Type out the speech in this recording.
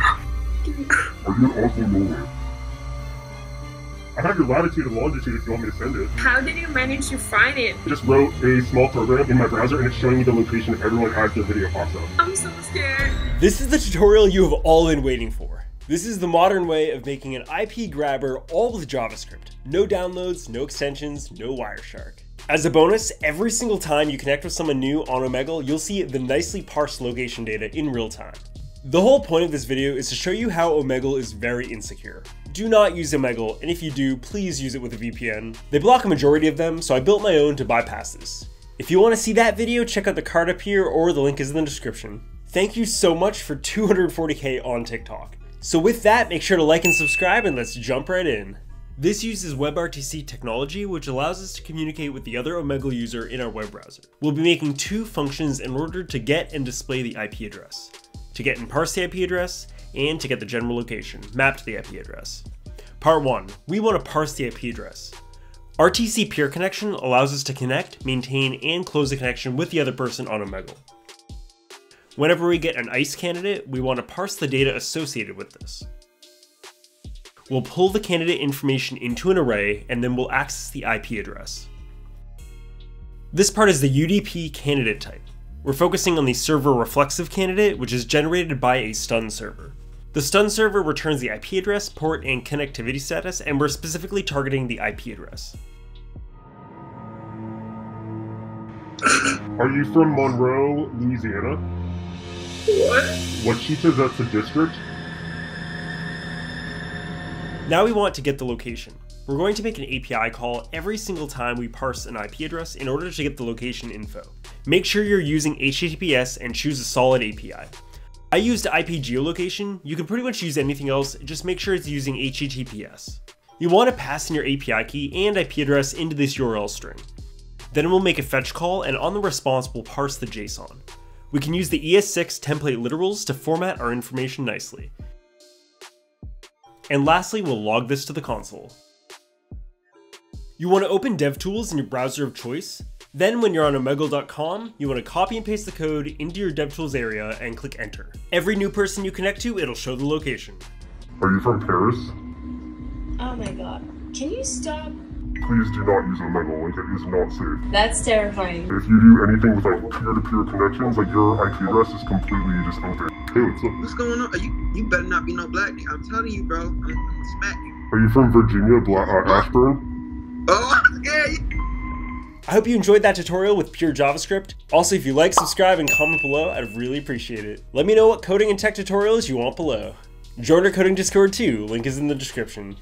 Are you in Oslo, Norway? I have your latitude and longitude if you want me to send it. How did you manage to find it? I just wrote a small program in my browser and it's showing me the location of everyone as their video pops up. I'm so scared. This is the tutorial you have all been waiting for. This is the modern way of making an IP grabber all with JavaScript. No downloads, no extensions, no Wireshark. As a bonus, every single time you connect with someone new on Omegle, you'll see the nicely parsed location data in real time. The whole point of this video is to show you how Omegle is very insecure. Do not use Omegle, and if you do, please use it with a VPN. They block a majority of them, so I built my own to bypass this. If you want to see that video, check out the card up here or the link is in the description. Thank you so much for 240k on TikTok. So with that, make sure to like and subscribe and let's jump right in. This uses WebRTC technology, which allows us to communicate with the other Omegle user in our web browser. We'll be making two functions in order to get and display the IP address. To get and parse the IP address, and to get the general location, mapped to the IP address. Part 1, we want to parse the IP address. RTC peer connection allows us to connect, maintain, and close the connection with the other person on Omegle. Whenever we get an ICE candidate, we want to parse the data associated with this. We'll pull the candidate information into an array, and then we'll access the IP address. This part is the UDP candidate type. We're focusing on the server reflexive candidate, which is generated by a stun server. The stun server returns the IP address, port, and connectivity status, and we're specifically targeting the IP address. Are you from Monroe, Louisiana? What? Ouachita, that's the district? Now we want to get the location. We're going to make an API call every single time we parse an IP address in order to get the location info. Make sure you're using HTTPS and choose a solid API. I used IP geolocation. You can pretty much use anything else, just make sure it's using HTTPS. You want to pass in your API key and IP address into this URL string. Then we'll make a fetch call, and on the response we'll parse the JSON. We can use the ES6 template literals to format our information nicely. And lastly, we'll log this to the console. You want to open DevTools in your browser of choice. Then when you're on omegle.com, you want to copy and paste the code into your DevTools area and click enter. Every new person you connect to, it'll show the location. Are you from Paris? Oh my god. Can you stop? Please do not use Omegle, like it is not safe. That's terrifying. If you do anything without peer-to-peer connections, like your IP address is completely just out there. Hey, what's up? What's going on? You better not be no black nigga. I'm telling you, bro. I'm gonna smack you. Are you from Virginia, Ashburn? Oh, yeah. I hope you enjoyed that tutorial with pure JavaScript. Also, if you like, subscribe, and comment below, I'd really appreciate it. Let me know what coding and tech tutorials you want below. Join our coding Discord too, link is in the description.